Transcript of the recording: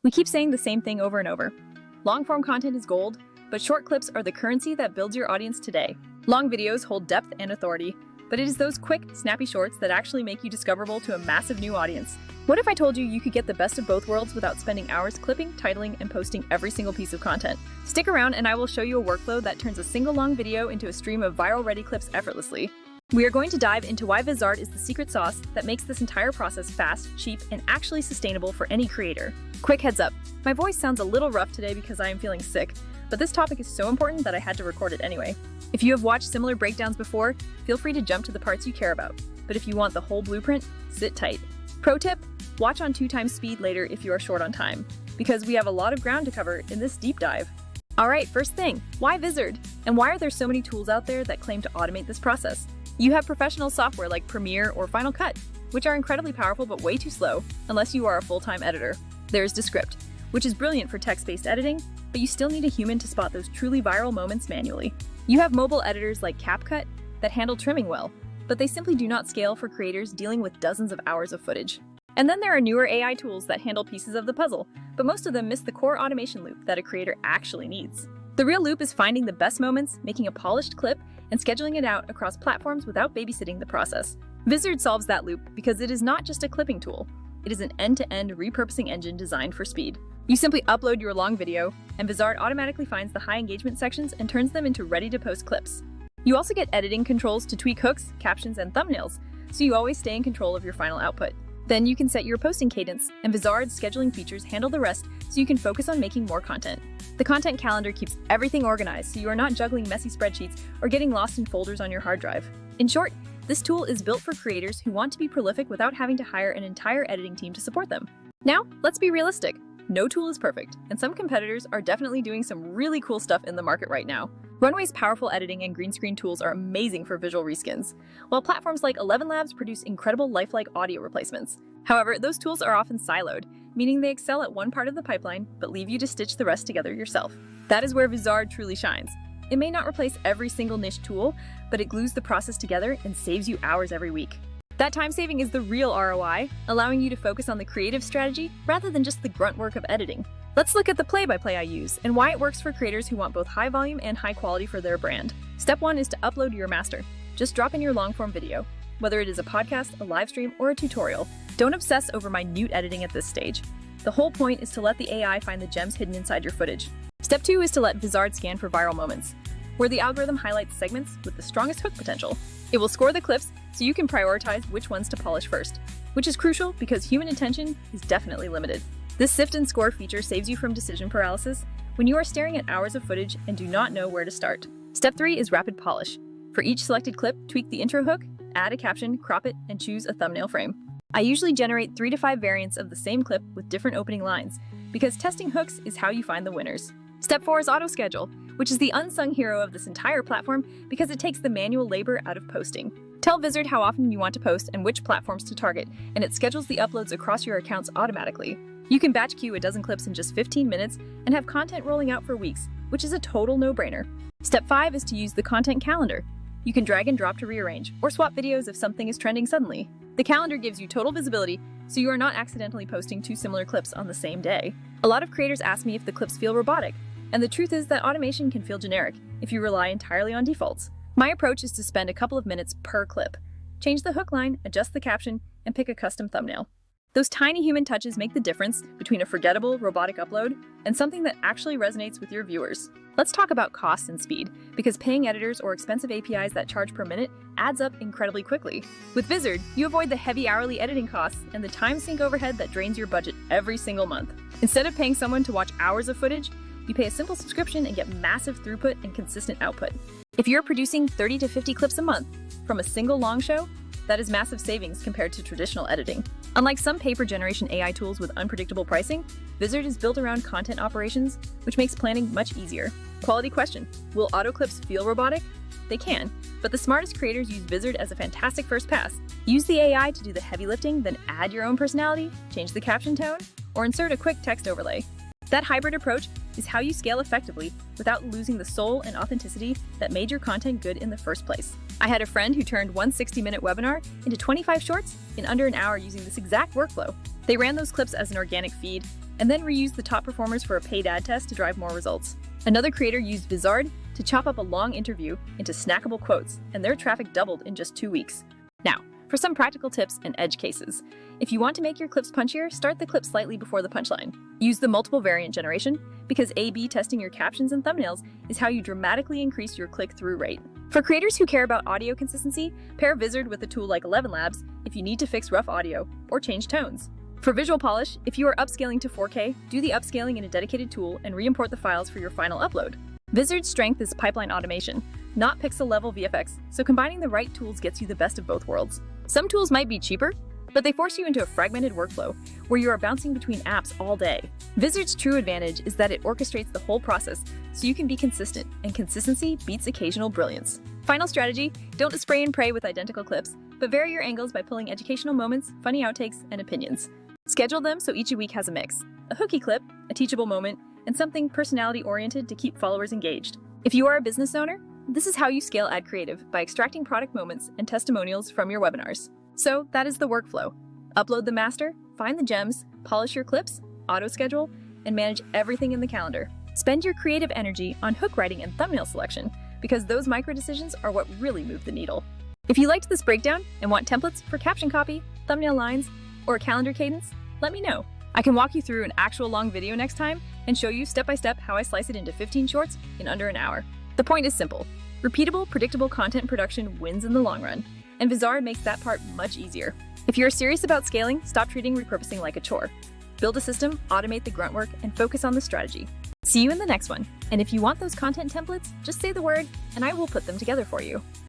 We keep saying the same thing over and over. Long-form content is gold, but short clips are the currency that builds your audience today. Long videos hold depth and authority, but it is those quick, snappy shorts that actually make you discoverable to a massive new audience. What if I told you you could get the best of both worlds without spending hours clipping, titling, and posting every single piece of content? Stick around and I will show you a workflow that turns a single long video into a stream of viral-ready clips effortlessly. We are going to dive into why Vizard is the secret sauce that makes this entire process fast, cheap, and actually sustainable for any creator. Quick heads up, my voice sounds a little rough today because I am feeling sick, but this topic is so important that I had to record it anyway. If you have watched similar breakdowns before, feel free to jump to the parts you care about. But if you want the whole blueprint, sit tight. Pro tip, watch on 2x speed later if you are short on time, because we have a lot of ground to cover in this deep dive. Alright, first thing, why Vizard? And why are there so many tools out there that claim to automate this process? You have professional software like Premiere or Final Cut, which are incredibly powerful but way too slow, unless you are a full-time editor. There's Descript, which is brilliant for text-based editing, but you still need a human to spot those truly viral moments manually. You have mobile editors like CapCut that handle trimming well, but they simply do not scale for creators dealing with dozens of hours of footage. And then there are newer AI tools that handle pieces of the puzzle, but most of them miss the core automation loop that a creator actually needs. The real loop is finding the best moments, making a polished clip, and scheduling it out across platforms without babysitting the process. Vizard solves that loop because it is not just a clipping tool. It is an end-to-end repurposing engine designed for speed. You simply upload your long video, and Vizard automatically finds the high engagement sections and turns them into ready-to-post clips. You also get editing controls to tweak hooks, captions, and thumbnails, so you always stay in control of your final output. Then you can set your posting cadence, and Vizard's scheduling features handle the rest so you can focus on making more content. The content calendar keeps everything organized so you are not juggling messy spreadsheets or getting lost in folders on your hard drive. In short, this tool is built for creators who want to be prolific without having to hire an entire editing team to support them. Now, let's be realistic. No tool is perfect, and some competitors are definitely doing some really cool stuff in the market right now. Runway's powerful editing and green screen tools are amazing for visual reskins, while platforms like 11 Labs produce incredible lifelike audio replacements. However, those tools are often siloed, meaning they excel at one part of the pipeline but leave you to stitch the rest together yourself. That is where Vizard truly shines. It may not replace every single niche tool, but it glues the process together and saves you hours every week. That time saving is the real ROI, allowing you to focus on the creative strategy rather than just the grunt work of editing. Let's look at the play-by-play I use and why it works for creators who want both high volume and high quality for their brand. Step 1 is to upload your master. Just drop in your long-form video, whether it is a podcast, a live stream, or a tutorial. Don't obsess over minute editing at this stage. The whole point is to let the AI find the gems hidden inside your footage. Step 2 is to let Vizard scan for viral moments, where the algorithm highlights segments with the strongest hook potential. It will score the clips so you can prioritize which ones to polish first, which is crucial because human attention is definitely limited. This sift and score feature saves you from decision paralysis when you are staring at hours of footage and do not know where to start. Step 3 is rapid polish. For each selected clip, tweak the intro hook, add a caption, crop it, and choose a thumbnail frame. I usually generate 3 to 5 variants of the same clip with different opening lines, because testing hooks is how you find the winners. Step 4 is auto-schedule, which is the unsung hero of this entire platform because it takes the manual labor out of posting. Tell Vizard how often you want to post and which platforms to target, and it schedules the uploads across your accounts automatically. You can batch queue a dozen clips in just 15 minutes and have content rolling out for weeks, which is a total no-brainer. Step 5 is to use the content calendar. You can drag and drop to rearrange, or swap videos if something is trending suddenly. The calendar gives you total visibility, so you are not accidentally posting 2 similar clips on the same day. A lot of creators ask me if the clips feel robotic, and the truth is that automation can feel generic if you rely entirely on defaults. My approach is to spend a couple of minutes per clip. Change the hook line, adjust the caption, and pick a custom thumbnail. Those tiny human touches make the difference between a forgettable robotic upload and something that actually resonates with your viewers. Let's talk about cost and speed, because paying editors or expensive APIs that charge per minute adds up incredibly quickly. With Vizard, you avoid the heavy hourly editing costs and the time sink overhead that drains your budget every single month. Instead of paying someone to watch hours of footage, you pay a simple subscription and get massive throughput and consistent output. If you're producing 30 to 50 clips a month from a single long show, that is massive savings compared to traditional editing. Unlike some paper generation AI tools with unpredictable pricing, Vizard is built around content operations, which makes planning much easier. Quality question: will auto clips feel robotic? They can, but the smartest creators use Vizard as a fantastic first pass. Use the AI to do the heavy lifting, then add your own personality, change the caption tone, or insert a quick text overlay. That hybrid approach is how you scale effectively without losing the soul and authenticity that made your content good in the first place. I had a friend who turned one 60-minute webinar into 25 shorts in under an hour using this exact workflow. They ran those clips as an organic feed, and then reused the top performers for a paid ad test to drive more results. Another creator used Vizard to chop up a long interview into snackable quotes, and their traffic doubled in just 2 weeks. Now, for some practical tips and edge cases. If you want to make your clips punchier, start the clip slightly before the punchline. Use the multiple variant generation, because A/B testing your captions and thumbnails is how you dramatically increase your click-through rate. For creators who care about audio consistency, pair Vizard with a tool like 11 Labs if you need to fix rough audio or change tones. For visual polish, if you are upscaling to 4K, do the upscaling in a dedicated tool and re-import the files for your final upload. Vizard's strength is pipeline automation, not pixel-level VFX, so combining the right tools gets you the best of both worlds. Some tools might be cheaper, but they force you into a fragmented workflow where you are bouncing between apps all day. Vizard's true advantage is that it orchestrates the whole process so you can be consistent, and consistency beats occasional brilliance. Final strategy, don't spray and pray with identical clips, but vary your angles by pulling educational moments, funny outtakes, and opinions. Schedule them so each week has a mix: a hooky clip, a teachable moment, and something personality-oriented to keep followers engaged. If you are a business owner, this is how you scale ad creative, by extracting product moments and testimonials from your webinars. So that is the workflow. Upload the master, find the gems, polish your clips, auto-schedule, and manage everything in the calendar. Spend your creative energy on hook writing and thumbnail selection, because those micro decisions are what really move the needle. If you liked this breakdown and want templates for caption copy, thumbnail lines, or a calendar cadence, let me know. I can walk you through an actual long video next time and show you step-by-step how I slice it into 15 shorts in under an hour. The point is simple. Repeatable, predictable content production wins in the long run, and Vizard makes that part much easier. If you're serious about scaling, stop treating repurposing like a chore. Build a system, automate the grunt work, and focus on the strategy. See you in the next one. And if you want those content templates, just say the word, and I will put them together for you.